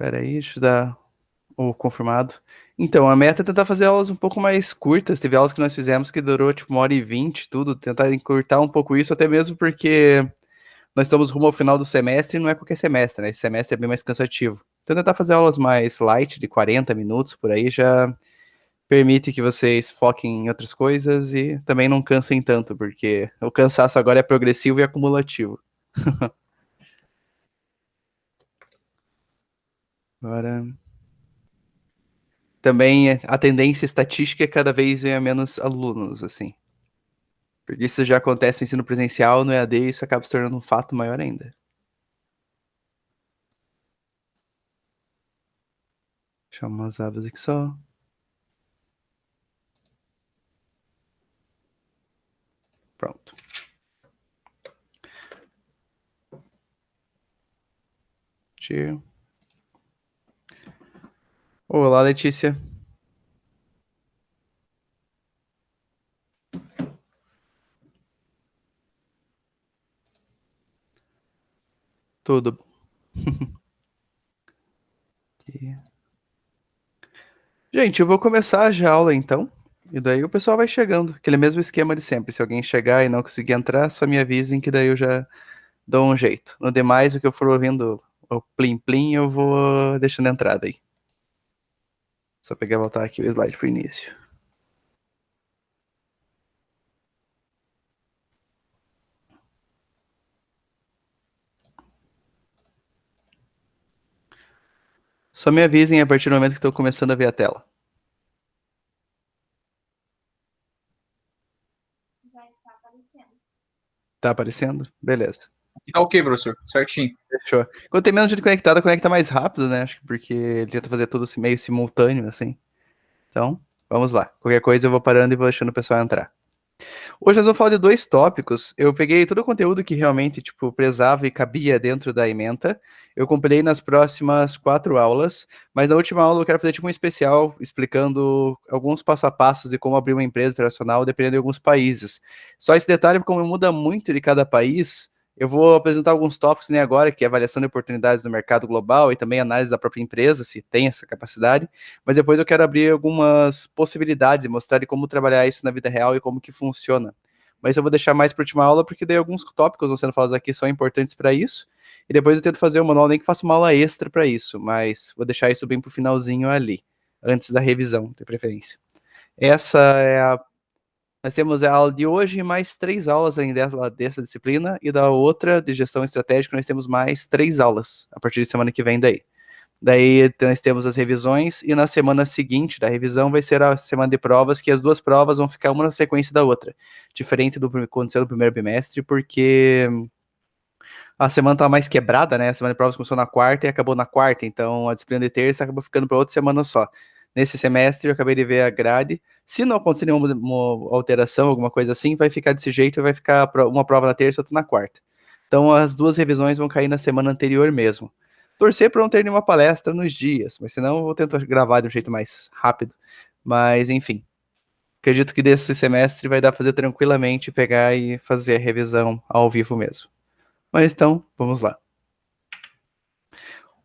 Espera aí, deixa eu dar o confirmado. Então, a meta é tentar fazer aulas um pouco mais curtas. Teve aulas que nós fizemos que durou tipo 1h20, tudo. Tentar encurtar um pouco isso, até mesmo porque nós estamos rumo ao final do semestre e não é qualquer semestre, né? Esse semestre é bem mais cansativo. Então, tentar fazer aulas mais light, de 40 minutos por aí, já permite que vocês foquem em outras coisas e também não cansem tanto, porque o cansaço agora é progressivo e acumulativo. Agora, também a tendência estatística é cada vez venha menos alunos, assim. Porque isso já acontece no ensino presencial, no EAD, isso acaba se tornando um fato maior ainda. Deixa eu arrumar umas abas aqui só. Pronto. Tio. Olá, Letícia. Tudo bom? Gente, eu vou começar já a aula então. E daí o pessoal vai chegando. Aquele mesmo esquema de sempre. Se alguém chegar e não conseguir entrar, só me avisem que daí eu já dou um jeito. No demais, o que eu for ouvindo o plim-plim, eu vou deixando a entrada aí. Só pegar e voltar aqui o slide pro início. Só me avisem a partir do momento que estou começando a ver a tela. Tá aparecendo? Beleza. Tá ok, professor. Certinho. Fechou. Quando tem menos gente conectada, conecta mais rápido, né? Acho que porque ele tenta fazer tudo meio simultâneo, assim. Então, vamos lá. Qualquer coisa eu vou parando e vou deixando o pessoal entrar. Hoje nós vamos falar de dois tópicos. Eu peguei todo o conteúdo que realmente, tipo, prezava e cabia dentro da ementa. Eu compilei nas próximas 4 aulas, mas na última aula eu quero fazer tipo um especial explicando alguns passo a passos de como abrir uma empresa internacional dependendo de alguns países. Só esse detalhe, como muda muito de cada país, eu vou apresentar alguns tópicos nem agora, que é avaliação de oportunidades no mercado global e também análise da própria empresa, se tem essa capacidade. Mas depois eu quero abrir algumas possibilidades e mostrar de como trabalhar isso na vida real e como que funciona. Mas eu vou deixar mais para a última aula, porque daí alguns tópicos vão sendo falados aqui são importantes para isso. E depois eu tento fazer o manual, nem que faça uma aula extra para isso, mas vou deixar isso bem para o finalzinho ali, antes da revisão, de preferência. Essa é a. Nós temos a aula de hoje e mais 3 aulas ainda dessa disciplina, e da outra, de gestão estratégica, nós temos mais 3 aulas, a partir de semana que vem daí. Daí nós temos as revisões, e na semana seguinte da revisão vai ser a semana de provas, que as duas provas vão ficar uma na sequência da outra. Diferente do que aconteceu no primeiro bimestre, porque a semana tá mais quebrada, né? A semana de provas começou na quarta e acabou na quarta, então a disciplina de terça acabou ficando para outra semana só. Nesse semestre eu acabei de ver a grade. Se não acontecer nenhuma alteração, alguma coisa assim, vai ficar desse jeito e vai ficar uma prova na terça e outra na quarta. Então as duas revisões vão cair na semana anterior mesmo. Torcer para não ter nenhuma palestra nos dias, mas senão eu vou tentar gravar de um jeito mais rápido. Mas enfim, acredito que desse semestre vai dar para fazer tranquilamente, pegar e fazer a revisão ao vivo mesmo. Mas então, vamos lá.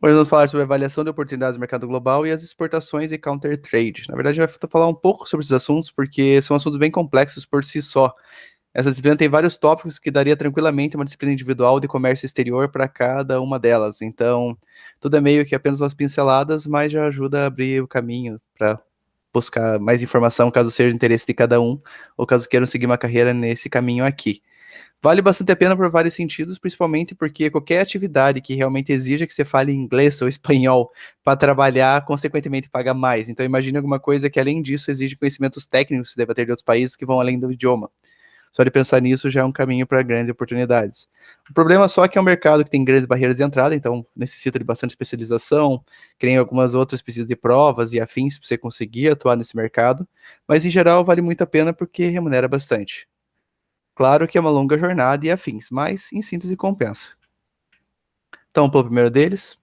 Hoje vamos falar sobre a avaliação de oportunidades no mercado global e as exportações e counter trade. Na verdade, vai falar um pouco sobre esses assuntos, porque são assuntos bem complexos por si só. Essa disciplina tem vários tópicos que daria tranquilamente uma disciplina individual de comércio exterior para cada uma delas. Então, tudo é meio que apenas umas pinceladas, mas já ajuda a abrir o caminho para buscar mais informação, caso seja de interesse de cada um, ou caso queiram seguir uma carreira nesse caminho aqui. Vale bastante a pena por vários sentidos, principalmente porque qualquer atividade que realmente exija que você fale inglês ou espanhol para trabalhar, consequentemente paga mais. Então imagine alguma coisa que além disso exige conhecimentos técnicos que você deva ter de outros países que vão além do idioma. Só de pensar nisso já é um caminho para grandes oportunidades. O problema só é que é um mercado que tem grandes barreiras de entrada, então necessita de bastante especialização, que nem algumas outras precisam de provas e afins para você conseguir atuar nesse mercado, mas em geral vale muito a pena porque remunera bastante. Claro que é uma longa jornada e afins, mas em síntese compensa. Então, pelo primeiro deles,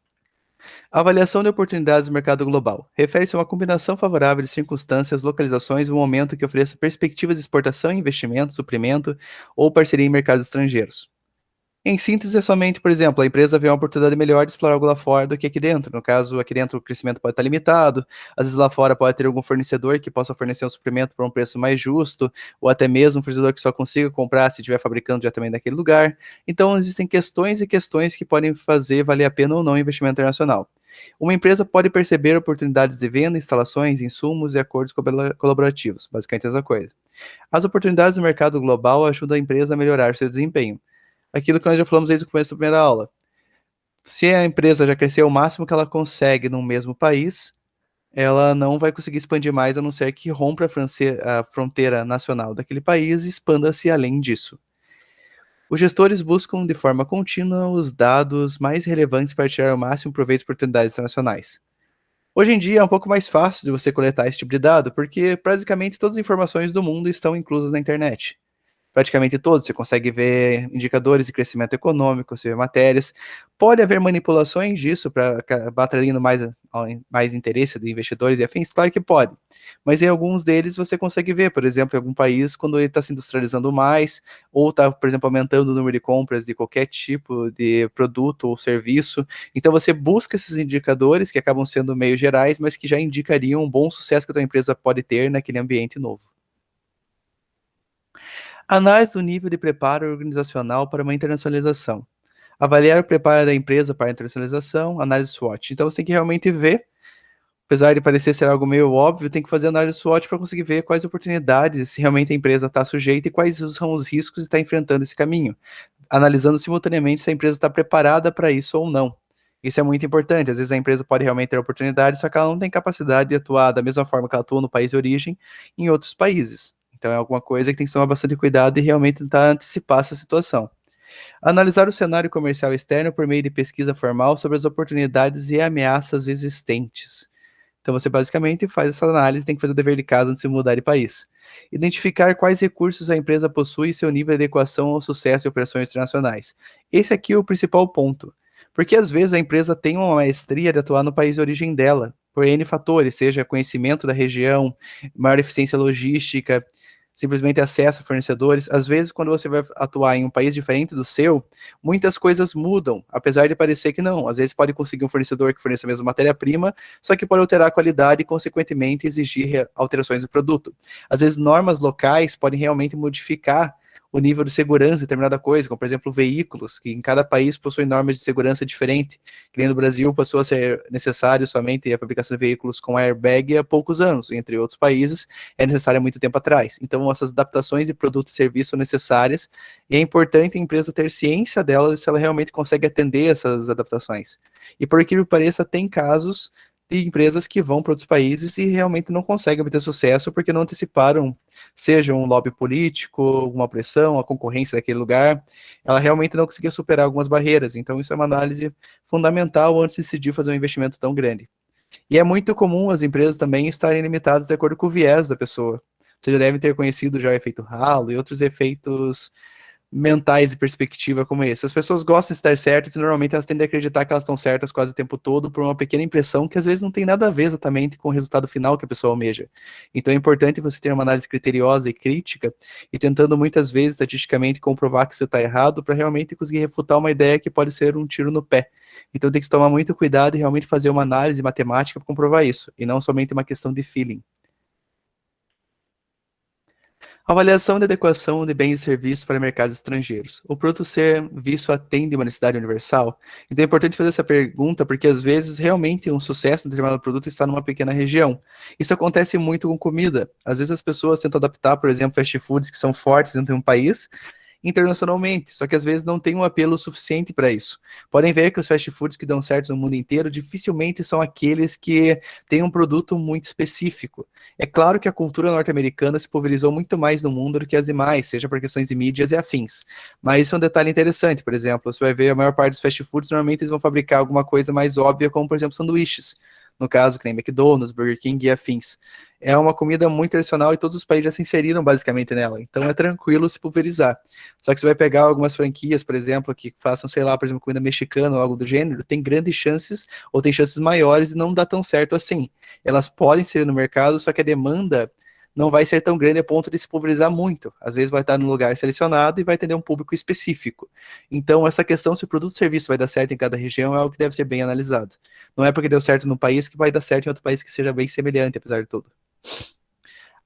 a avaliação de oportunidades do mercado global. Refere-se a uma combinação favorável de circunstâncias, localizações e um momento que ofereça perspectivas de exportação, investimento, suprimento ou parceria em mercados estrangeiros. Em síntese, é somente, por exemplo, a empresa vê uma oportunidade melhor de explorar algo lá fora do que aqui dentro. No caso, aqui dentro o crescimento pode estar limitado, às vezes lá fora pode ter algum fornecedor que possa fornecer um suprimento por um preço mais justo, ou até mesmo um fornecedor que só consiga comprar se estiver fabricando diretamente naquele lugar. Então, existem questões e questões que podem fazer valer a pena ou não o investimento internacional. Uma empresa pode perceber oportunidades de venda, instalações, insumos e acordos colaborativos, basicamente a mesma coisa. As oportunidades do mercado global ajudam a empresa a melhorar seu desempenho. Aquilo que nós já falamos desde o começo da primeira aula. Se a empresa já cresceu o máximo que ela consegue num mesmo país, ela não vai conseguir expandir mais, a não ser que rompa a fronteira nacional daquele país e expanda-se além disso. Os gestores buscam de forma contínua os dados mais relevantes para tirar o máximo proveito de oportunidades internacionais. Hoje em dia é um pouco mais fácil de você coletar esse tipo de dado, porque praticamente todas as informações do mundo estão inclusas na internet. Praticamente todos, você consegue ver indicadores de crescimento econômico, você vê matérias. Pode haver manipulações disso para acabar atraindo mais interesse de investidores e afins? Claro que pode. Mas em alguns deles você consegue ver, por exemplo, em algum país, quando ele está se industrializando mais, ou está, por exemplo, aumentando o número de compras de qualquer tipo de produto ou serviço. Então você busca esses indicadores que acabam sendo meio gerais, mas que já indicariam um bom sucesso que a tua empresa pode ter naquele ambiente novo. Análise do nível de preparo organizacional para uma internacionalização. Avaliar o preparo da empresa para a internacionalização, análise SWOT. Então você tem que realmente ver, apesar de parecer ser algo meio óbvio, tem que fazer análise SWOT para conseguir ver quais oportunidades, se realmente a empresa está sujeita e quais são os riscos de estar enfrentando esse caminho. Analisando simultaneamente se a empresa está preparada para isso ou não. Isso é muito importante. Às vezes a empresa pode realmente ter oportunidade, só que ela não tem capacidade de atuar da mesma forma que ela atua no país de origem em outros países. Então é alguma coisa que tem que tomar bastante cuidado e realmente tentar antecipar essa situação. Analisar o cenário comercial externo por meio de pesquisa formal sobre as oportunidades e ameaças existentes. Então você basicamente faz essa análise, tem que fazer o dever de casa antes de se mudar de país. Identificar quais recursos a empresa possui e seu nível de adequação ao sucesso de operações internacionais. Esse aqui é o principal ponto. Porque às vezes a empresa tem uma maestria de atuar no país de origem dela, por N fatores, seja conhecimento da região, maior eficiência logística, simplesmente acesso a fornecedores. Às vezes, quando você vai atuar em um país diferente do seu, muitas coisas mudam, apesar de parecer que não. Às vezes pode conseguir um fornecedor que forneça a mesma matéria-prima, só que pode alterar a qualidade e, consequentemente, exigir alterações no produto. Às vezes, normas locais podem realmente modificar o nível de segurança de determinada coisa, como, por exemplo, veículos, que em cada país possuem normas de segurança diferentes. Que nem no Brasil passou a ser necessário somente a fabricação de veículos com airbag há poucos anos, entre outros países é necessário há muito tempo atrás. Então, essas adaptações de produto e serviço são necessárias, e é importante a empresa ter ciência delas se ela realmente consegue atender essas adaptações. E por que pareça, tem casos de empresas que vão para outros países e realmente não conseguem obter sucesso porque não anteciparam, seja um lobby político, alguma pressão, a concorrência daquele lugar, ela realmente não conseguia superar algumas barreiras. Então, isso é uma análise fundamental antes de decidir fazer um investimento tão grande. E é muito comum as empresas também estarem limitadas de acordo com o viés da pessoa. Você já deve ter conhecido já o efeito halo e outros efeitos mentais e perspectiva como esse. As pessoas gostam de estar certas e normalmente elas tendem a acreditar que elas estão certas quase o tempo todo por uma pequena impressão que às vezes não tem nada a ver exatamente com o resultado final que a pessoa almeja. Então é importante você ter uma análise criteriosa e crítica e tentando muitas vezes estatisticamente comprovar que você está errado para realmente conseguir refutar uma ideia que pode ser um tiro no pé. Então tem que tomar muito cuidado e realmente fazer uma análise matemática para comprovar isso, e não somente uma questão de feeling. Avaliação de adequação de bens e serviços para mercados estrangeiros. O produto ser visto atende uma necessidade universal? Então é importante fazer essa pergunta porque às vezes realmente um sucesso de determinado produto está numa pequena região. Isso acontece muito com comida. Às vezes as pessoas tentam adaptar, por exemplo, fast foods que são fortes dentro de um país internacionalmente, só que às vezes não tem um apelo suficiente para isso. Podem ver que os fast foods que dão certo no mundo inteiro dificilmente são aqueles que têm um produto muito específico. É claro que a cultura norte-americana se pulverizou muito mais no mundo do que as demais, seja por questões de mídias e afins. Mas isso é um detalhe interessante, por exemplo, você vai ver a maior parte dos fast foods, normalmente eles vão fabricar alguma coisa mais óbvia, como por exemplo sanduíches. No caso, que nem McDonald's, Burger King e afins. É uma comida muito tradicional e todos os países já se inseriram basicamente nela. Então é tranquilo se pulverizar. Só que você vai pegar algumas franquias, por exemplo, que façam, sei lá, por exemplo, comida mexicana ou algo do gênero, tem grandes chances ou tem chances maiores e não dá tão certo assim. Elas podem ser no mercado, só que a demanda não vai ser tão grande a ponto de se pulverizar muito. Às vezes vai estar num lugar selecionado e vai atender um público específico. Então, essa questão se o produto ou serviço vai dar certo em cada região é algo que deve ser bem analisado. Não é porque deu certo num país que vai dar certo em outro país que seja bem semelhante, apesar de tudo.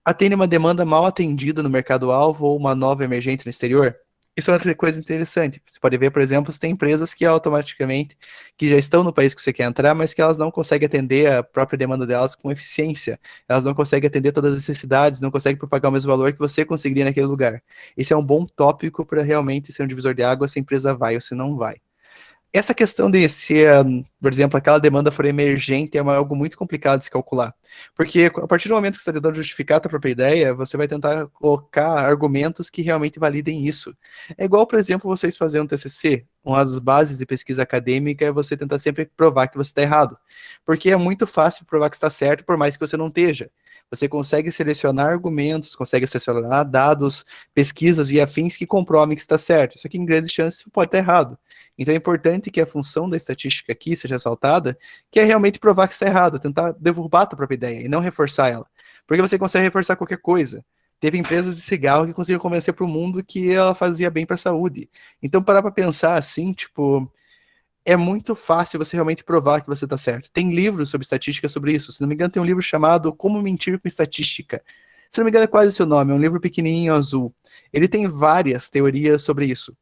Atende uma demanda mal atendida no mercado-alvo ou uma nova emergente no exterior? Isso é outra coisa interessante. Você pode ver, por exemplo, se tem empresas que automaticamente, que já estão no país que você quer entrar, mas que elas não conseguem atender a própria demanda delas com eficiência. Elas não conseguem atender todas as necessidades, não conseguem propagar o mesmo valor que você conseguiria naquele lugar. Esse é um bom tópico para realmente ser um divisor de água se a empresa vai ou se não vai. Essa questão de se, por exemplo, aquela demanda for emergente é algo muito complicado de se calcular. Porque a partir do momento que você está tentando justificar a tua própria ideia, você vai tentar colocar argumentos que realmente validem isso. É igual, por exemplo, vocês fazerem um TCC, com as bases de pesquisa acadêmica, é você tentar sempre provar que você está errado. Porque é muito fácil provar que está certo, por mais que você não esteja. Você consegue selecionar argumentos, consegue selecionar dados, pesquisas e afins que comprovem que está certo. Só que em grandes chances pode estar errado. Então é importante que a função da estatística aqui seja ressaltada, que é realmente provar que está errado, tentar derrubar a tua própria ideia e não reforçar ela. Porque você consegue reforçar qualquer coisa. Teve empresas de cigarro que conseguiram convencer para o mundo que ela fazia bem para a saúde. Então, parar para pensar assim, tipo, é muito fácil você realmente provar que você está certo. Tem livros sobre estatística sobre isso. Se não me engano, tem um livro chamado Como Mentir com Estatística. Se não me engano, é quase o seu nome, é um livro pequenininho azul. Ele tem várias teorias sobre isso.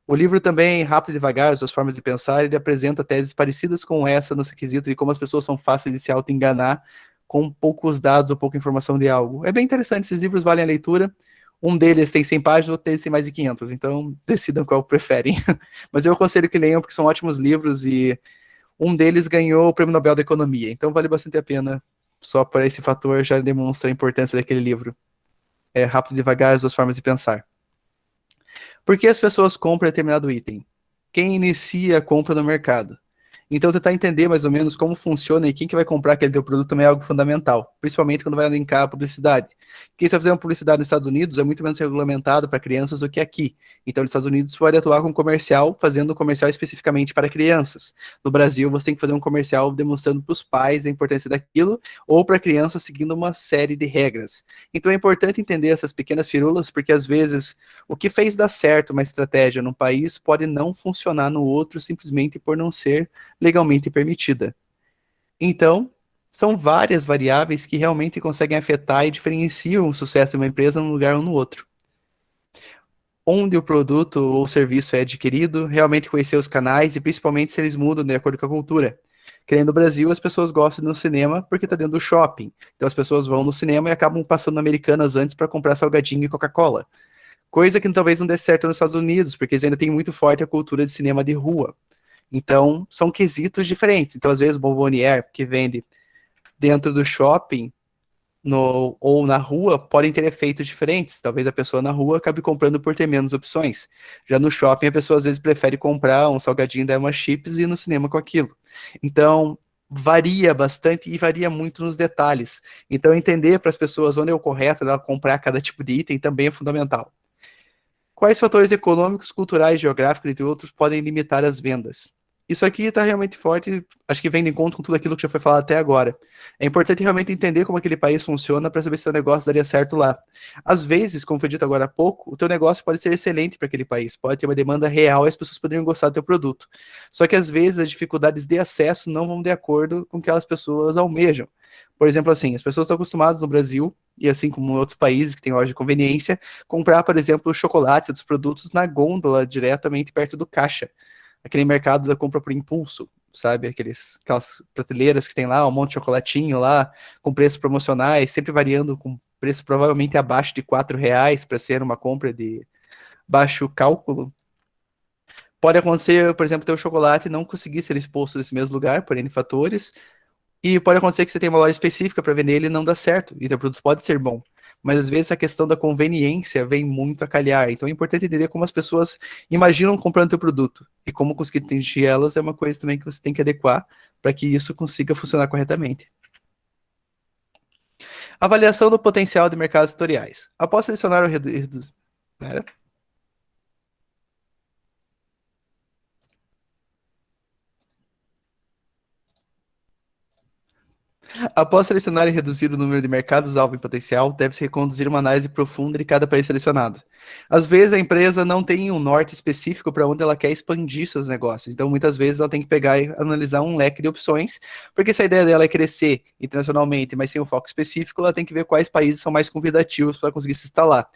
O livro também, Rápido e Devagar, Suas Formas de Pensar, ele apresenta teses parecidas com essa no quesito de como as pessoas são fáceis de se auto-enganar com poucos dados ou pouca informação de algo. É bem interessante, esses livros valem a leitura. Um deles tem 100 páginas, outro deles tem mais de 500, então decidam qual preferem. Mas eu aconselho que leiam, porque são ótimos livros e um deles ganhou o Prêmio Nobel da Economia, então vale bastante a pena. Só por esse fator já demonstra a importância daquele livro. É Rápido e Devagar, Suas Formas de Pensar. Por que as pessoas compram determinado item? Quem inicia a compra no mercado? Então, tentar entender mais ou menos como funciona e quem que vai comprar aquele teu produto também é algo fundamental, principalmente quando vai linkar a publicidade. Quem vai fazer uma publicidade nos Estados Unidos é muito menos regulamentado para crianças do que aqui. Então, nos Estados Unidos, você pode atuar com um comercial, fazendo um comercial especificamente para crianças. No Brasil, você tem que fazer um comercial demonstrando para os pais a importância daquilo, ou para crianças seguindo uma série de regras. Então, é importante entender essas pequenas firulas, porque às vezes o que fez dar certo uma estratégia num país pode não funcionar no outro simplesmente por não ser legalmente permitida. Então, são várias variáveis que realmente conseguem afetar e diferenciam o sucesso de uma empresa num lugar ou no outro. Onde o produto ou serviço é adquirido, realmente conhecer os canais e principalmente se eles mudam de acordo com a cultura. Que nem no Brasil, as pessoas gostam do cinema porque está dentro do shopping. Então as pessoas vão no cinema e acabam passando Americanas antes para comprar salgadinho e Coca-Cola. Coisa que talvez não dê certo nos Estados Unidos, porque eles ainda têm muito forte a cultura de cinema de rua. Então, são quesitos diferentes. Então, às vezes, o Bombonier, que vende dentro do shopping ou na rua, podem ter efeitos diferentes. Talvez a pessoa na rua acabe comprando por ter menos opções. Já no shopping, a pessoa às vezes prefere comprar um salgadinho da Emma Chips e ir no cinema com aquilo. Então, varia bastante e varia muito nos detalhes. Então, entender para as pessoas onde é o correto dela comprar cada tipo de item também é fundamental. Quais fatores econômicos, culturais, geográficos, entre outros, podem limitar as vendas? Isso aqui está realmente forte, acho que vem de encontro com tudo aquilo que já foi falado até agora. É importante realmente entender como aquele país funciona para saber se o seu negócio daria certo lá. Às vezes, como foi dito agora há pouco, o teu negócio pode ser excelente para aquele país, pode ter uma demanda real e as pessoas poderiam gostar do teu produto. Só que às vezes as dificuldades de acesso não vão de acordo com o que as pessoas almejam. Por exemplo, assim, as pessoas estão acostumadas no Brasil, e assim como em outros países que têm loja de conveniência, comprar, por exemplo, o chocolate e outros produtos na gôndola, diretamente perto do caixa. Aquele mercado da compra por impulso, sabe? Aquelas prateleiras que tem lá, um monte de chocolatinho lá, com preços promocionais, sempre variando com preço provavelmente abaixo de R$ 4 para ser uma compra de baixo cálculo. Pode acontecer, por exemplo, ter o chocolate não conseguir ser exposto nesse mesmo lugar, por N fatores, e pode acontecer que você tenha uma loja específica para vender ele e não dá certo. E o produto pode ser bom. Mas às vezes a questão da conveniência vem muito a calhar. Então é importante entender como as pessoas imaginam comprando teu produto. E como conseguir atingir elas é uma coisa também que você tem que adequar para que isso consiga funcionar corretamente. Avaliação do potencial de mercados setoriais. Após selecionar o Pera. Após selecionar e reduzir o número de mercados-alvo em potencial, deve-se conduzir uma análise profunda de cada país selecionado. Às vezes, a empresa não tem um norte específico para onde ela quer expandir seus negócios, então muitas vezes ela tem que pegar e analisar um leque de opções, porque se a ideia dela é crescer internacionalmente, mas sem um foco específico, ela tem que ver quais países são mais convidativos para conseguir se instalar.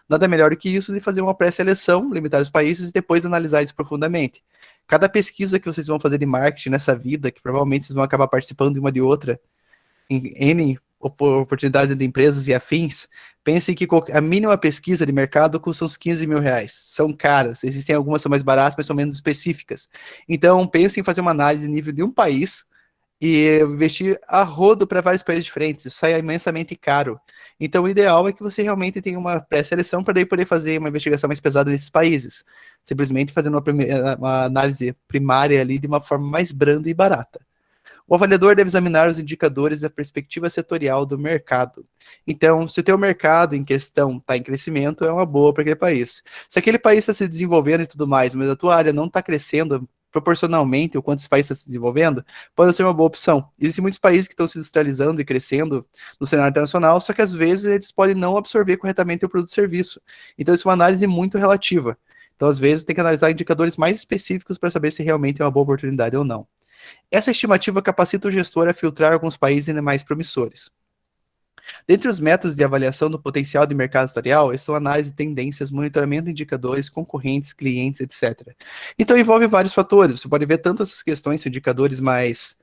Nada melhor do que isso de fazer uma pré-seleção, limitar os países e depois analisar isso profundamente. Cada pesquisa que vocês vão fazer de marketing nessa vida, que provavelmente vocês vão acabar participando de uma de outra, em N oportunidades de empresas e afins, pensem que a mínima pesquisa de mercado custa uns 15 mil reais. São caras, existem algumas que são mais baratas, mas são menos específicas. Então, pensem em fazer uma análise de nível de um país e investir a rodo para vários países diferentes. Isso sai imensamente caro. Então, o ideal é que você realmente tenha uma pré-seleção para daí poder fazer uma investigação mais pesada nesses países. Simplesmente fazendo uma análise primária ali de uma forma mais branda e barata. O avaliador deve examinar os indicadores da perspectiva setorial do mercado. Então, se o teu mercado em questão está em crescimento, é uma boa para aquele país. Se aquele país está se desenvolvendo e tudo mais, mas a tua área não está crescendo proporcionalmente o quanto esse país está se desenvolvendo, pode ser uma boa opção. Existem muitos países que estão se industrializando e crescendo no cenário internacional, só que às vezes eles podem não absorver corretamente o produto e serviço. Então, isso é uma análise muito relativa. Então, às vezes, tem que analisar indicadores mais específicos para saber se realmente é uma boa oportunidade ou não. Essa estimativa capacita o gestor a filtrar alguns países ainda mais promissores. Dentre os métodos de avaliação do potencial de mercado setorial estão análise de tendências, monitoramento de indicadores, concorrentes, clientes, etc. Então envolve vários fatores. Você pode ver tanto essas questões, indicadores mais,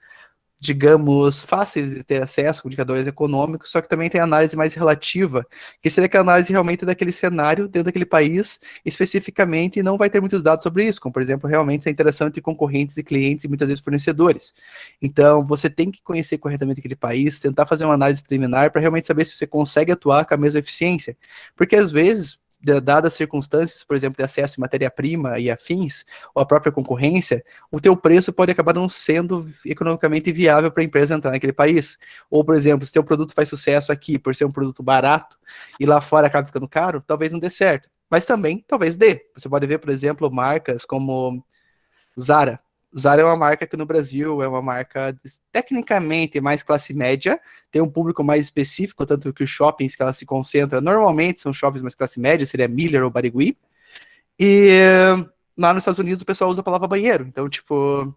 digamos, fáceis de ter acesso, com indicadores econômicos, só que também tem análise mais relativa, que seria aquela análise realmente daquele cenário dentro daquele país especificamente, e não vai ter muitos dados sobre isso, como por exemplo, realmente a interação entre concorrentes e clientes e muitas vezes fornecedores. Então, você tem que conhecer corretamente aquele país, tentar fazer uma análise preliminar para realmente saber se você consegue atuar com a mesma eficiência, porque às vezes dadas as circunstâncias, por exemplo, de acesso a matéria-prima e afins, ou a própria concorrência, o teu preço pode acabar não sendo economicamente viável para a empresa entrar naquele país. Ou, por exemplo, se teu produto faz sucesso aqui por ser um produto barato e lá fora acaba ficando caro, talvez não dê certo. Mas também, talvez dê. Você pode ver, por exemplo, marcas como Zara. Zara é uma marca que no Brasil é uma marca tecnicamente mais classe média, tem um público mais específico, tanto que os shoppings que ela se concentra normalmente são shoppings mais classe média, seria Miller ou Barigui, e lá nos Estados Unidos o pessoal usa a palavra banheiro, então tipo,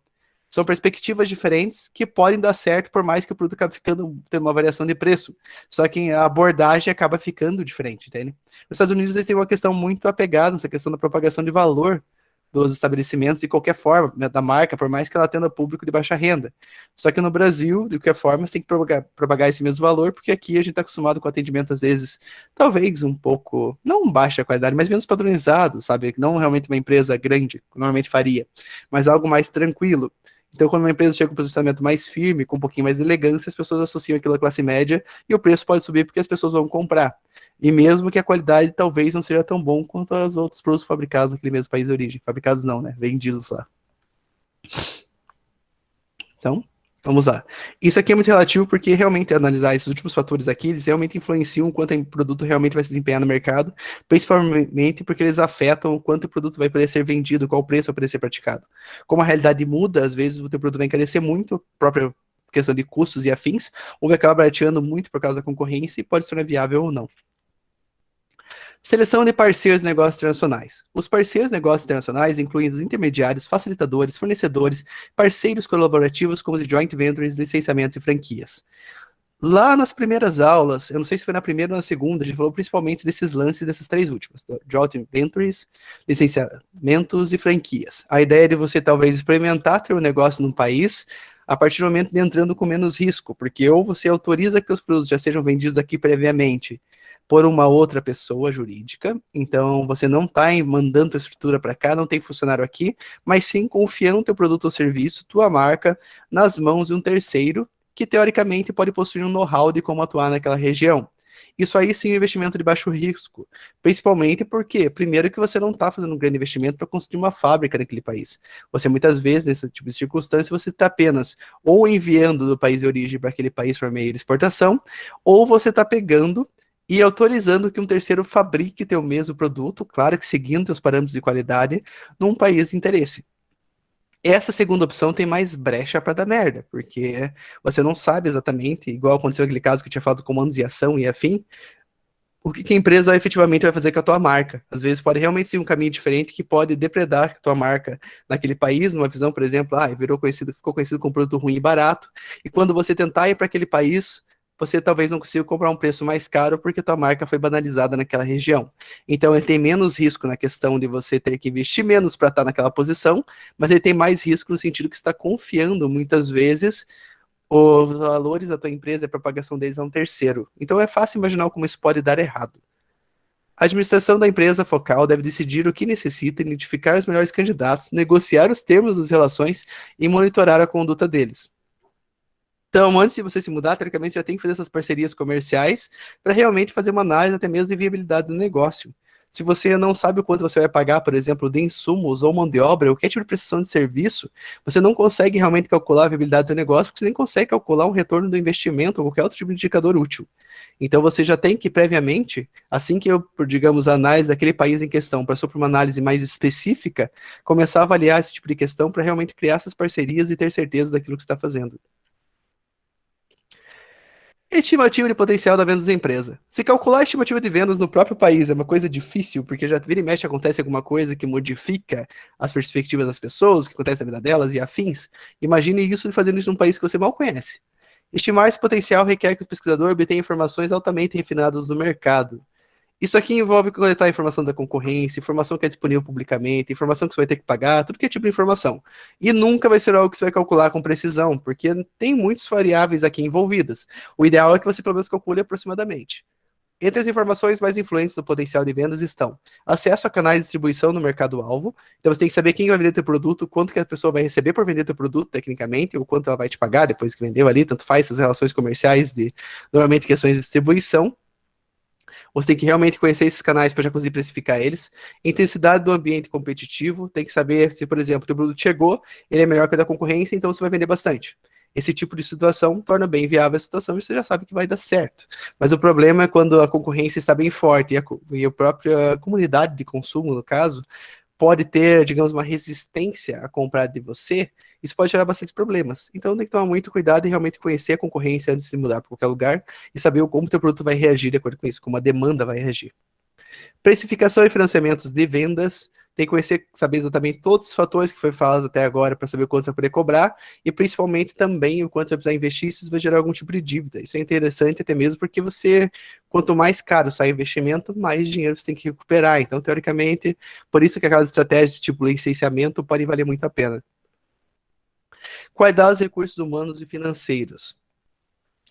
são perspectivas diferentes que podem dar certo por mais que o produto acabe ficando, tendo uma variação de preço, só que a abordagem acaba ficando diferente, entende? Nos Estados Unidos eles têm uma questão muito apegada nessa questão da propagação de valor dos estabelecimentos de qualquer forma, né, da marca, por mais que ela atenda público de baixa renda. Só que no Brasil, de qualquer forma, você tem que propagar esse mesmo valor, porque aqui a gente está acostumado com atendimento, às vezes, talvez um pouco, não baixa qualidade, mas menos padronizado, sabe? Não realmente uma empresa grande, normalmente faria, mas algo mais tranquilo. Então, quando uma empresa chega com um posicionamento mais firme, com um pouquinho mais de elegância, as pessoas associam aquilo à classe média e o preço pode subir porque as pessoas vão comprar. E mesmo que a qualidade talvez não seja tão bom quanto os outros produtos fabricados naquele mesmo país de origem. Fabricados não, né? Vendidos lá. Então, vamos lá. Isso aqui é muito relativo porque realmente analisar esses últimos fatores aqui, eles realmente influenciam o quanto o produto realmente vai se desempenhar no mercado, principalmente porque eles afetam o quanto o produto vai poder ser vendido, qual o preço vai poder ser praticado. Como a realidade muda, às vezes o teu produto vai encarecer muito, a própria questão de custos e afins, ou vai acabar barateando muito por causa da concorrência e pode se tornar viável ou não. Seleção de parceiros de negócios internacionais. Os parceiros de negócios internacionais incluem os intermediários, facilitadores, fornecedores, parceiros colaborativos como os joint ventures, licenciamentos e franquias. Lá nas primeiras aulas, eu não sei se foi na primeira ou na segunda, a gente falou principalmente desses lances dessas três últimas, joint ventures, licenciamentos e franquias. A ideia é de você talvez experimentar ter um negócio num país a partir do momento de entrando com menos risco, porque ou você autoriza que os produtos já sejam vendidos aqui previamente por uma outra pessoa jurídica, então você não está mandando a estrutura para cá, não tem funcionário aqui, mas sim confiando o teu produto ou serviço, tua marca, nas mãos de um terceiro, que teoricamente pode possuir um know-how de como atuar naquela região. Isso aí sim é um investimento de baixo risco, principalmente porque, primeiro que você não está fazendo um grande investimento para construir uma fábrica naquele país. Você muitas vezes, nesse tipo de circunstância, você está apenas ou enviando do país de origem para aquele país por meio de exportação, ou você está pegando e autorizando que um terceiro fabrique teu mesmo produto, claro que seguindo os parâmetros de qualidade, num país de interesse. Essa segunda opção tem mais brecha para dar merda, porque você não sabe exatamente, igual aconteceu aquele caso que eu tinha falado, comandos de ação e afim, o que a empresa efetivamente vai fazer com a tua marca. Às vezes pode realmente ser um caminho diferente que pode depredar a tua marca naquele país, numa visão, por exemplo, ficou conhecido como produto ruim e barato, e quando você tentar ir para aquele país, você talvez não consiga comprar um preço mais caro porque tua marca foi banalizada naquela região. Então ele tem menos risco na questão de você ter que investir menos para estar naquela posição, mas ele tem mais risco no sentido que você está confiando muitas vezes os valores da tua empresa e a propagação deles a um terceiro. Então é fácil imaginar como isso pode dar errado. A administração da empresa focal deve decidir o que necessita, identificar os melhores candidatos, negociar os termos das relações e monitorar a conduta deles. Então, antes de você se mudar, teoricamente já tem que fazer essas parcerias comerciais para realmente fazer uma análise até mesmo de viabilidade do negócio. Se você não sabe o quanto você vai pagar, por exemplo, de insumos ou mão de obra, ou qualquer tipo de prestação de serviço, você não consegue realmente calcular a viabilidade do negócio, porque você nem consegue calcular um retorno do investimento ou qualquer outro tipo de indicador útil. Então você já tem que, previamente, assim que eu, por, digamos, a análise daquele país em questão passou por uma análise mais específica, começar a avaliar esse tipo de questão para realmente criar essas parcerias e ter certeza daquilo que você está fazendo. Estimativa de potencial da vendas da empresa. Se calcular a estimativa de vendas no próprio país é uma coisa difícil, porque já vira e mexe acontece alguma coisa que modifica as perspectivas das pessoas, o que acontece na vida delas e afins, imagine isso fazendo isso num país que você mal conhece. Estimar esse potencial requer que o pesquisador obtenha informações altamente refinadas do mercado. Isso aqui envolve coletar informação da concorrência, informação que é disponível publicamente, informação que você vai ter que pagar, tudo que é tipo de informação. E nunca vai ser algo que você vai calcular com precisão, porque tem muitas variáveis aqui envolvidas. O ideal é que você pelo menos calcule aproximadamente. Entre as informações mais influentes do potencial de vendas estão acesso a canais de distribuição no mercado-alvo. Então você tem que saber quem vai vender teu produto, quanto que a pessoa vai receber por vender teu produto, tecnicamente, ou quanto ela vai te pagar depois que vendeu ali, tanto faz essas relações comerciais de, normalmente, questões de distribuição. Você tem que realmente conhecer esses canais para já conseguir precificar eles. Intensidade do ambiente competitivo, tem que saber se, por exemplo, o produto chegou, ele é melhor que o da concorrência, então você vai vender bastante. Esse tipo de situação torna bem viável a situação e você já sabe que vai dar certo. Mas o problema é quando a concorrência está bem forte e a própria comunidade de consumo, no caso, pode ter, digamos, uma resistência a comprar de você, isso pode gerar bastante problemas. Então tem que tomar muito cuidado e realmente conhecer a concorrência antes de mudar para qualquer lugar e saber como o teu produto vai reagir de acordo com isso, como a demanda vai reagir. Precificação e financiamentos de vendas, tem que conhecer, saber exatamente todos os fatores que foi falado até agora para saber quanto você vai poder cobrar e principalmente também o quanto você vai precisar investir se isso vai gerar algum tipo de dívida. Isso é interessante até mesmo porque você, quanto mais caro sai o investimento, mais dinheiro você tem que recuperar. Então, teoricamente, por isso que aquelas estratégias tipo licenciamento podem valer muito a pena. Quais os recursos humanos e financeiros?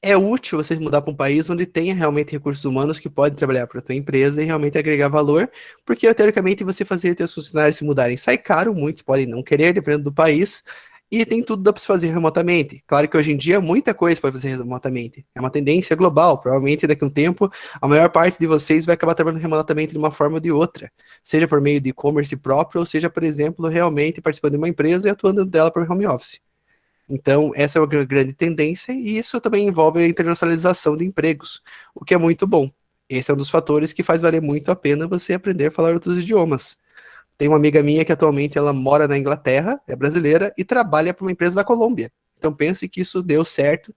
É útil você mudar para um país onde tenha realmente recursos humanos que podem trabalhar para a tua empresa e realmente agregar valor, porque teoricamente você fazer teus funcionários se mudarem sai caro, muitos podem não querer, dependendo do país, e tem tudo dá para se fazer remotamente. Claro que hoje em dia muita coisa pode fazer remotamente. É uma tendência global. Provavelmente daqui a um tempo a maior parte de vocês vai acabar trabalhando remotamente de uma forma ou de outra, seja por meio de e-commerce próprio, ou seja, por exemplo, realmente participando de uma empresa e atuando dela por home office. Então, essa é uma grande tendência e isso também envolve a internacionalização de empregos, o que é muito bom. Esse é um dos fatores que faz valer muito a pena você aprender a falar outros idiomas. Tem uma amiga minha que atualmente ela mora na Inglaterra, é brasileira e trabalha para uma empresa da Colômbia. Então pense que isso deu certo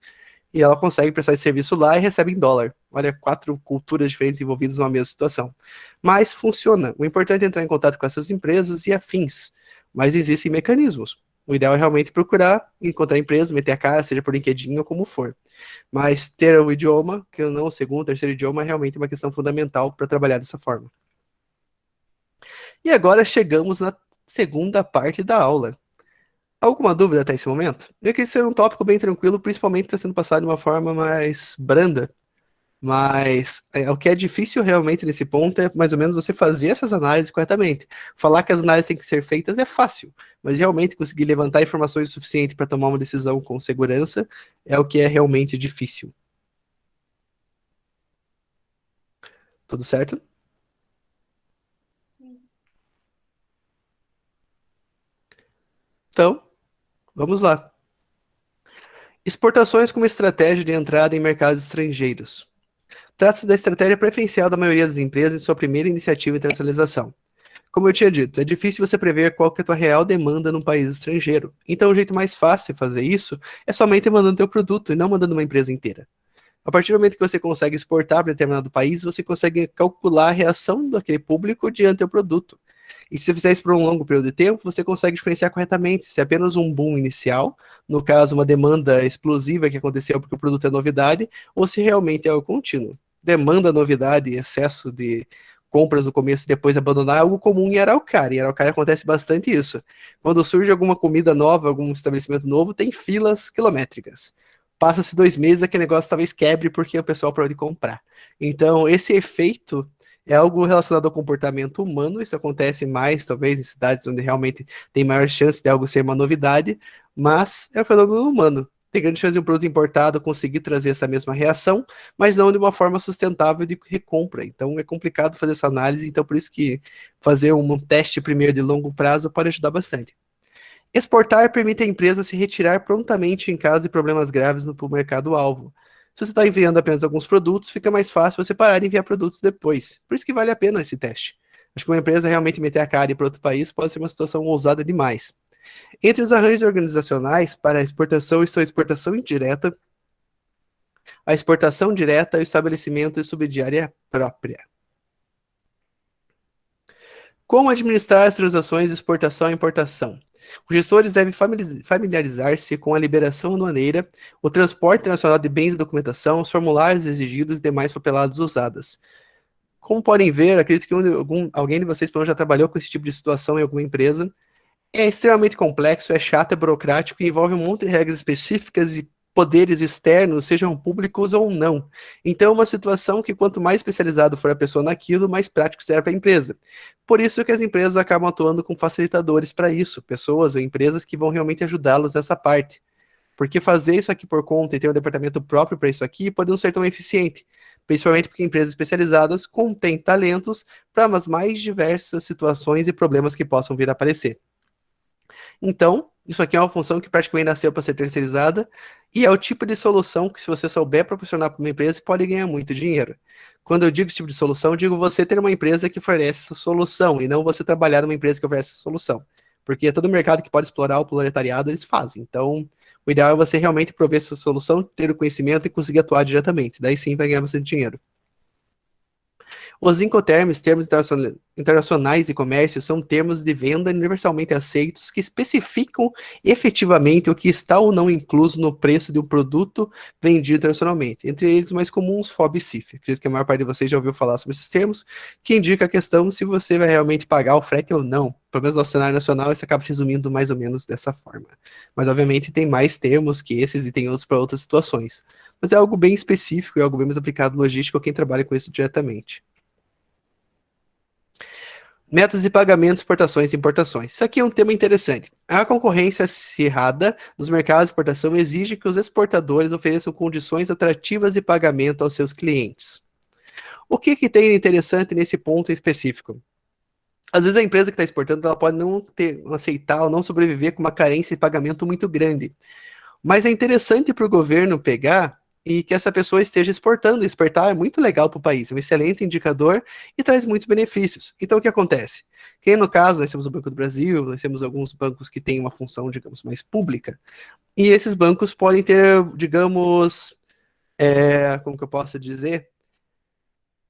e ela consegue prestar esse serviço lá e recebe em dólar. Olha, 4 culturas diferentes envolvidas numa mesma situação. Mas funciona. O importante é entrar em contato com essas empresas e afins. Mas existem mecanismos. O ideal é realmente procurar, encontrar empresas, meter a cara, seja por LinkedIn ou como for. Mas ter o idioma, que não o segundo, o terceiro idioma, é realmente uma questão fundamental para trabalhar dessa forma. E agora chegamos na segunda parte da aula. Alguma dúvida até esse momento? Eu queria ser um tópico bem tranquilo, principalmente está sendo passado de uma forma mais branda. Mas o que é difícil realmente nesse ponto é mais ou menos você fazer essas análises corretamente. Falar que as análises têm que ser feitas é fácil, mas realmente conseguir levantar informações suficientes para tomar uma decisão com segurança é o que é realmente difícil. Tudo certo? Então, vamos lá. Exportações como estratégia de entrada em mercados estrangeiros. Trata-se da estratégia preferencial da maioria das empresas em sua primeira iniciativa de internacionalização. Como eu tinha dito, é difícil você prever qual que é a tua real demanda num país estrangeiro. Então, o jeito mais fácil de fazer isso é somente mandando teu produto e não mandando uma empresa inteira. A partir do momento que você consegue exportar para determinado país, você consegue calcular a reação daquele público diante do teu produto. E se você fizer isso por um longo período de tempo, você consegue diferenciar corretamente se é apenas um boom inicial, no caso, uma demanda explosiva que aconteceu porque o produto é novidade, ou se realmente é algo contínuo. Demanda, novidade e excesso de compras no começo e depois abandonar é algo comum em Araucária. Em Araucária acontece bastante isso. Quando surge alguma comida nova, algum estabelecimento novo, tem filas quilométricas. Passa-se 2 meses, aquele negócio talvez quebre porque o pessoal parou de comprar. Então, esse efeito é algo relacionado ao comportamento humano. Isso acontece mais, talvez, em cidades onde realmente tem maior chance de algo ser uma novidade, mas é um fenômeno humano. Tem grande chance de um produto importado conseguir trazer essa mesma reação, mas não de uma forma sustentável de recompra. Então, é complicado fazer essa análise. Então, por isso que fazer um teste primeiro de longo prazo pode ajudar bastante. Exportar permite à empresa se retirar prontamente em caso de problemas graves no mercado-alvo. Se você está enviando apenas alguns produtos, fica mais fácil você parar de enviar produtos depois. Por isso que vale a pena esse teste. Acho que uma empresa realmente meter a cara para outro país pode ser uma situação ousada demais. Entre os arranjos organizacionais para a exportação estão a exportação indireta, a exportação direta, o estabelecimento e subsidiária própria. Como administrar as transações de exportação e importação? Os gestores devem familiarizar-se com a liberação aduaneira, o transporte internacional de bens e documentação, os formulários exigidos e demais papeladas usadas. Como podem ver, acredito que alguém de vocês já trabalhou com esse tipo de situação em alguma empresa. É extremamente complexo, é chato, é burocrático e envolve um monte de regras específicas e poderes externos, sejam públicos ou não. Então, é uma situação que quanto mais especializado for a pessoa naquilo, mais prático será para a empresa. Por isso que as empresas acabam atuando com facilitadores para isso, pessoas ou empresas que vão realmente ajudá-los nessa parte. Porque fazer isso aqui por conta e ter um departamento próprio para isso aqui pode não ser tão eficiente, principalmente porque empresas especializadas contêm talentos para as mais diversas situações e problemas que possam vir a aparecer. Então, isso aqui é uma função que praticamente nasceu para ser terceirizada e é o tipo de solução que, se você souber proporcionar para uma empresa, pode ganhar muito dinheiro. Quando eu digo esse tipo de solução, eu digo você ter uma empresa que oferece essa solução e não você trabalhar numa empresa que oferece essa solução. Porque todo mercado que pode explorar o proletariado, eles fazem. Então, o ideal é você realmente prover essa solução, ter o conhecimento e conseguir atuar diretamente. Daí sim vai ganhar bastante dinheiro. Os Incoterms, termos internacionais de comércio, são termos de venda universalmente aceitos que especificam efetivamente o que está ou não incluso no preço de um produto vendido internacionalmente. Entre eles, os mais comuns, FOB e CIF. Acredito que a maior parte de vocês já ouviu falar sobre esses termos, que indica a questão se você vai realmente pagar o frete ou não. Pelo menos no cenário nacional, isso acaba se resumindo mais ou menos dessa forma. Mas, obviamente, tem mais termos que esses e tem outros para outras situações. Mas é algo bem específico e algo bem mais aplicado logístico a quem trabalha com isso diretamente. Métodos de pagamento, exportações e importações. Isso aqui é um tema interessante. A concorrência acirrada dos mercados de exportação exige que os exportadores ofereçam condições atrativas de pagamento aos seus clientes. O que tem de interessante nesse ponto específico? Às vezes a empresa que está exportando ela pode não aceitar ou não sobreviver com uma carência de pagamento muito grande. Mas é interessante para o governo pegar e que essa pessoa esteja exportando. Exportar é muito legal para o país, é um excelente indicador e traz muitos benefícios. Então, o que acontece? Que no caso, nós temos o Banco do Brasil, nós temos alguns bancos que têm uma função, digamos, mais pública, e esses bancos podem ter, digamos, como que eu posso dizer?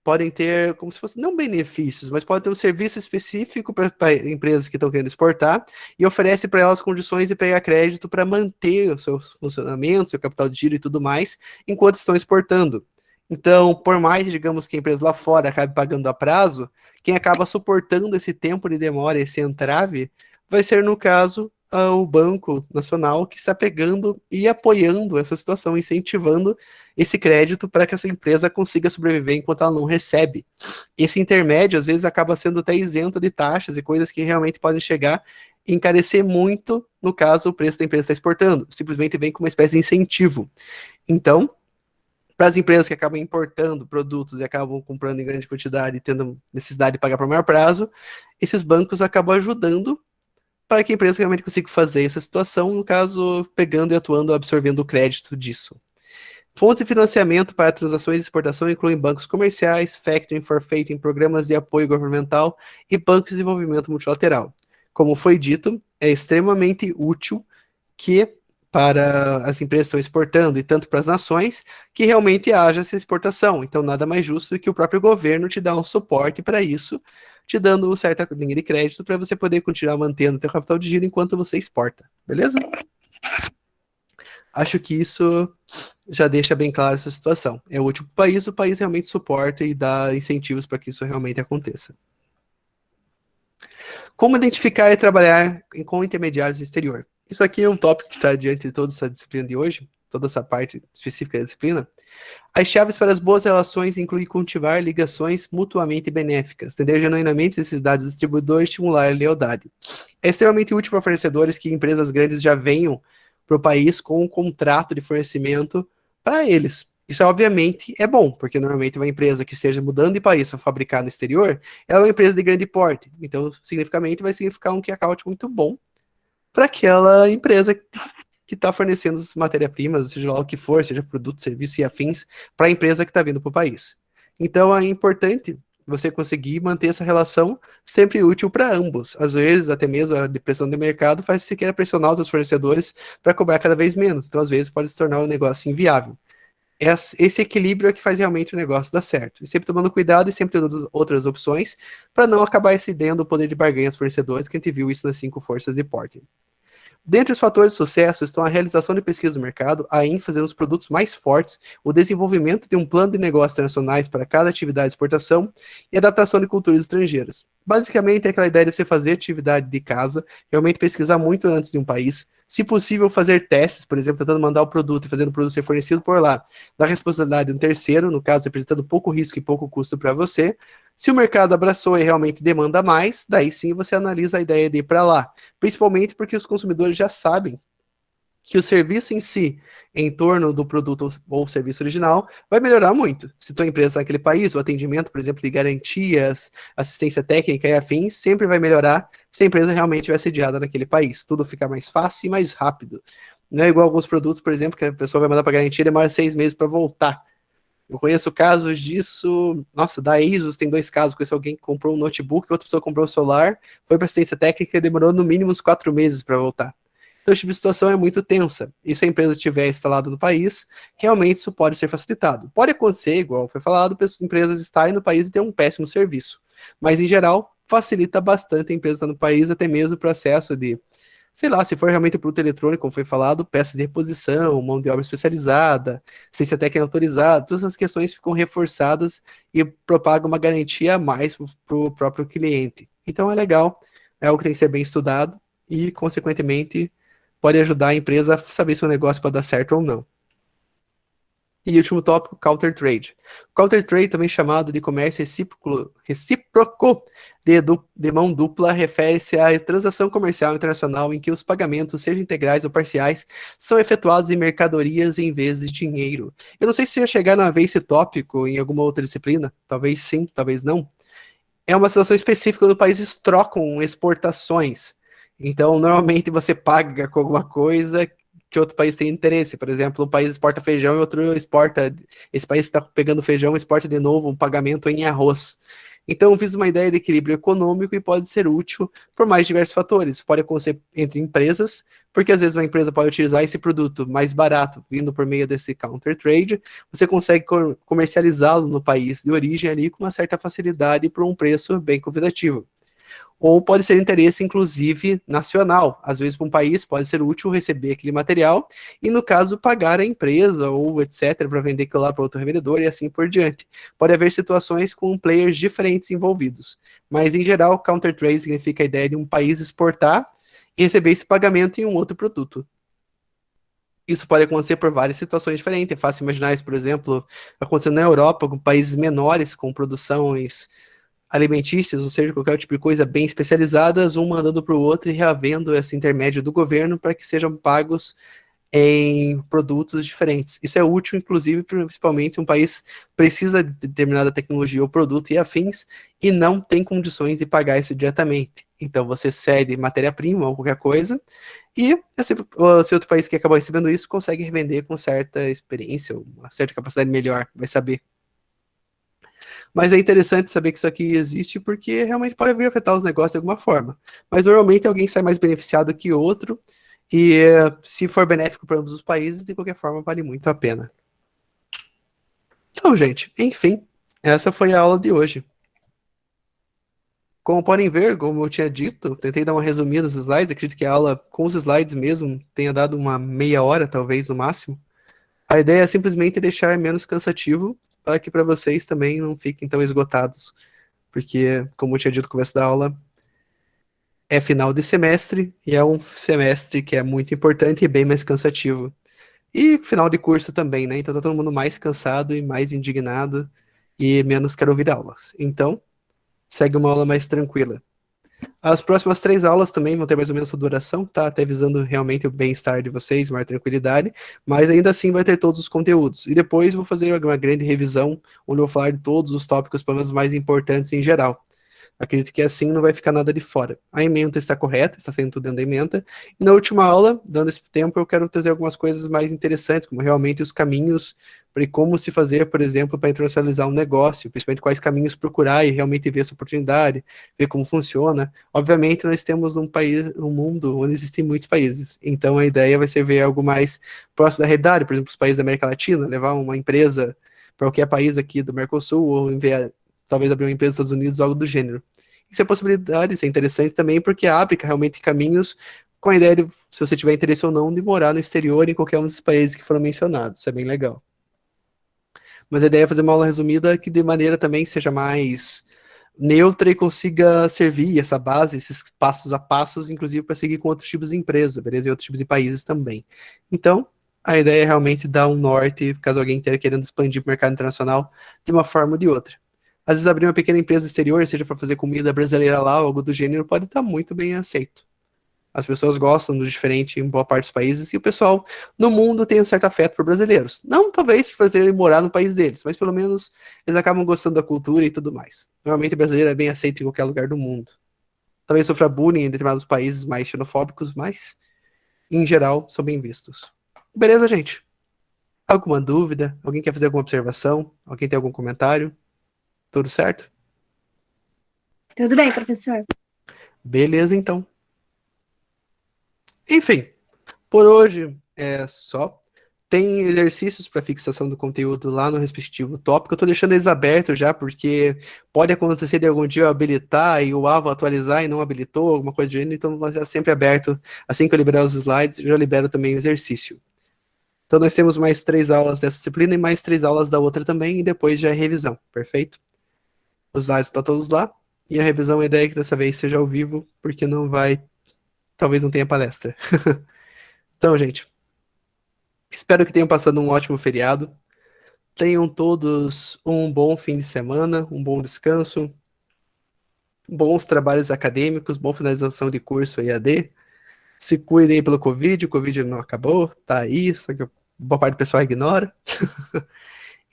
Podem ter, como se fosse, não benefícios, mas podem ter um serviço específico para empresas que estão querendo exportar e oferece para elas condições de pegar crédito para manter o seu funcionamento, seu capital de giro e tudo mais, enquanto estão exportando. Então, por mais, digamos, que a empresa lá fora acabe pagando a prazo, quem acaba suportando esse tempo de demora, esse entrave, vai ser, no caso, o Banco Nacional, que está pegando e apoiando essa situação, incentivando esse crédito para que essa empresa consiga sobreviver enquanto ela não recebe. Esse intermédio, às vezes, acaba sendo até isento de taxas e coisas que realmente podem chegar e encarecer muito, no caso, o preço da empresa está exportando. Simplesmente vem com uma espécie de incentivo. Então, para as empresas que acabam importando produtos e acabam comprando em grande quantidade e tendo necessidade de pagar por maior prazo, esses bancos acabam ajudando para que a empresa realmente consiga fazer essa situação, no caso, pegando e atuando, absorvendo o crédito disso. Fontes de financiamento para transações de exportação incluem bancos comerciais, factoring, forfeiting, programas de apoio governamental e bancos de desenvolvimento multilateral. Como foi dito, é extremamente útil que para as empresas que estão exportando e tanto para as nações, que realmente haja essa exportação. Então, nada mais justo do que o próprio governo te dar um suporte para isso, te dando uma certa linha de crédito para você poder continuar mantendo seu capital de giro enquanto você exporta. Beleza? Acho que isso já deixa bem claro essa situação. É útil para o país realmente suporta e dá incentivos para que isso realmente aconteça. Como identificar e trabalhar com intermediários do exterior? Isso aqui é um tópico que está diante de toda essa disciplina de hoje, toda essa parte específica da disciplina. As chaves para as boas relações incluem cultivar ligações mutuamente benéficas, entender genuinamente as necessidades do distribuidor e estimular a lealdade. É extremamente útil para fornecedores que empresas grandes já venham para o país com um contrato de fornecimento para eles. Isso, obviamente, é bom, porque normalmente uma empresa que esteja mudando de país para fabricar no exterior, ela é uma empresa de grande porte. Então, significativamente, vai significar um kick-out muito bom para aquela empresa que está fornecendo as matérias-primas, seja lá o que for, seja produto, serviço e afins, para a empresa que está vindo para o país. Então, é importante você conseguir manter essa relação sempre útil para ambos. Às vezes, até mesmo a depressão do mercado faz você queira pressionar os seus fornecedores para cobrar cada vez menos. Então, às vezes, pode se tornar um negócio inviável. Esse equilíbrio é que faz realmente o negócio dar certo. E sempre tomando cuidado e sempre tendo outras opções para não acabar excedendo o poder de barganha aos fornecedores, que a gente viu isso nas 5 forças de Porter. Dentre os fatores de sucesso estão a realização de pesquisa do mercado, a ênfase nos produtos mais fortes, o desenvolvimento de um plano de negócios internacionais para cada atividade de exportação e adaptação de culturas estrangeiras. Basicamente, é aquela ideia de você fazer atividade de casa, realmente pesquisar muito antes de um país, se possível fazer testes, por exemplo, tentando mandar o produto e fazendo o produto ser fornecido por lá, da responsabilidade de um terceiro, no caso, representando pouco risco e pouco custo para você. Se o mercado abraçou e realmente demanda mais, daí sim você analisa a ideia de ir para lá, principalmente porque os consumidores já sabem que o serviço em si, em torno do produto ou serviço original, vai melhorar muito. Se tua empresa está naquele país, o atendimento, por exemplo, de garantias, assistência técnica e afins, sempre vai melhorar se a empresa realmente estiver sediada naquele país. Tudo fica mais fácil e mais rápido. Não é igual alguns produtos, por exemplo, que a pessoa vai mandar para garantia e demora 6 meses para voltar. Eu conheço casos disso, nossa, da ASUS tem 2 casos, conheço alguém que comprou um notebook, outra pessoa comprou um celular, foi para assistência técnica e demorou no mínimo uns 4 meses para voltar. Então, esse tipo de situação é muito tensa. E se a empresa estiver instalada no país, realmente isso pode ser facilitado. Pode acontecer, igual foi falado, empresas estarem no país e ter um péssimo serviço. Mas, em geral, facilita bastante a empresa estar no país, até mesmo o processo de, sei lá, se for realmente produto eletrônico, como foi falado, peças de reposição, mão de obra especializada, ciência técnica autorizada, todas essas questões ficam reforçadas e propagam uma garantia a mais para o próprio cliente. Então, é legal, é algo que tem que ser bem estudado e, consequentemente, pode ajudar a empresa a saber se o negócio pode dar certo ou não. E último tópico, counter trade. Counter trade, também chamado de comércio recíproco de mão dupla, refere-se à transação comercial internacional em que os pagamentos, sejam integrais ou parciais, são efetuados em mercadorias em vez de dinheiro. Eu não sei se ia chegar a ver esse tópico em alguma outra disciplina, talvez sim, talvez não. É uma situação específica quando países trocam exportações. Então, normalmente você paga com alguma coisa que outro país tem interesse. Por exemplo, um país exporta feijão e outro exporta. Esse país está pegando feijão e exporta de novo um pagamento em arroz. Então, eu fiz uma ideia de equilíbrio econômico e pode ser útil por mais diversos fatores. Pode acontecer entre empresas, porque às vezes uma empresa pode utilizar esse produto mais barato, vindo por meio desse counter trade, você consegue comercializá-lo no país de origem ali com uma certa facilidade por um preço bem convidativo. Ou pode ser interesse, inclusive, nacional. Às vezes, para um país, pode ser útil receber aquele material e, no caso, pagar a empresa ou etc. para vender aquilo lá para outro revendedor e assim por diante. Pode haver situações com players diferentes envolvidos. Mas, em geral, counter trade significa a ideia de um país exportar e receber esse pagamento em um outro produto. Isso pode acontecer por várias situações diferentes. É fácil imaginar isso, por exemplo, acontecendo na Europa, com países menores, com produções alimentícias, ou seja, qualquer tipo de coisa bem especializadas, um mandando para o outro e reavendo esse intermédio do governo para que sejam pagos em produtos diferentes. Isso é útil, inclusive, principalmente se um país precisa de determinada tecnologia ou produto e afins e não tem condições de pagar isso diretamente. Então você cede matéria-prima ou qualquer coisa e esse outro país que acabou recebendo isso consegue revender com certa experiência ou uma certa capacidade melhor, vai saber. Mas é interessante saber que isso aqui existe porque realmente pode vir afetar os negócios de alguma forma. Mas normalmente alguém sai mais beneficiado que outro e se for benéfico para ambos os países, de qualquer forma vale muito a pena. Então, gente, enfim, essa foi a aula de hoje. Como podem ver, como eu tinha dito, tentei dar uma resumida nos slides, acredito que a aula com os slides mesmo tenha dado uma meia hora, talvez, no máximo. A ideia é simplesmente deixar menos cansativo para que para vocês também não fiquem tão esgotados, porque, como eu tinha dito no começo da aula, é final de semestre e é um semestre que é muito importante e bem mais cansativo. E final de curso também, né? Então tá todo mundo mais cansado e mais indignado e menos quer ouvir aulas. Então, segue uma aula mais tranquila. As próximas 3 aulas também vão ter mais ou menos essa duração, tá? Até visando realmente o bem-estar de vocês, maior tranquilidade, mas ainda assim vai ter todos os conteúdos. E depois vou fazer uma grande revisão, onde eu vou falar de todos os tópicos, pelo menos mais importantes em geral. Acredito que assim não vai ficar nada de fora. A ementa está correta, está saindo tudo dentro da ementa. E na última aula, dando esse tempo, eu quero trazer algumas coisas mais interessantes, como realmente os caminhos para como se fazer, por exemplo, para internacionalizar um negócio, principalmente quais caminhos procurar e realmente ver essa oportunidade, ver como funciona. Obviamente, nós temos um mundo onde existem muitos países, então a ideia vai ser ver algo mais próximo da realidade, por exemplo, os países da América Latina, levar uma empresa para qualquer país aqui do Mercosul, ou enviar talvez abrir uma empresa nos Estados Unidos, algo do gênero. Isso é possibilidade, isso é interessante também, porque abre realmente caminhos com a ideia de, se você tiver interesse ou não, de morar no exterior em qualquer um dos países que foram mencionados. Isso é bem legal. Mas a ideia é fazer uma aula resumida que de maneira também seja mais neutra e consiga servir essa base, esses passos a passos, inclusive para seguir com outros tipos de empresa, beleza? E outros tipos de países também. Então, a ideia é realmente dar um norte, caso alguém esteja querendo expandir para o mercado internacional, de uma forma ou de outra. Às vezes abrir uma pequena empresa no exterior, seja para fazer comida brasileira lá, ou algo do gênero, pode estar muito bem aceito. As pessoas gostam do diferente em boa parte dos países, e o pessoal no mundo tem um certo afeto por brasileiros. Não talvez por fazer ele morar no país deles, mas pelo menos eles acabam gostando da cultura e tudo mais. Normalmente brasileiro é bem aceito em qualquer lugar do mundo. Talvez sofra bullying em determinados países mais xenofóbicos, mas em geral são bem vistos. Beleza, gente? Alguma dúvida? Alguém quer fazer alguma observação? Alguém tem algum comentário? Tudo certo? Tudo bem, professor. Beleza, então. Enfim, por hoje é só. Tem exercícios para fixação do conteúdo lá no respectivo tópico. Eu estou deixando eles abertos já, porque pode acontecer de algum dia eu habilitar e o Avo atualizar e não habilitou, alguma coisa do gênero, então vai estar sempre aberto. Assim que eu liberar os slides, eu já libero também o exercício. Então nós temos mais 3 aulas dessa disciplina e mais 3 aulas da outra também, e depois já é revisão, perfeito? Os slides estão todos lá, e a revisão, a ideia é que dessa vez seja ao vivo, porque não vai, talvez não tenha palestra. Então, gente, espero que tenham passado um ótimo feriado. Tenham todos um bom fim de semana, um bom descanso, bons trabalhos acadêmicos, boa finalização de curso EAD. Se cuidem pelo Covid, o Covid não acabou, tá aí, só que boa parte do pessoal ignora.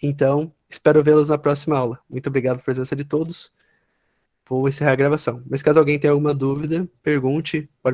Então, espero vê-los na próxima aula. Muito obrigado pela presença de todos. Vou encerrar a gravação. Mas caso alguém tenha alguma dúvida, pergunte, pode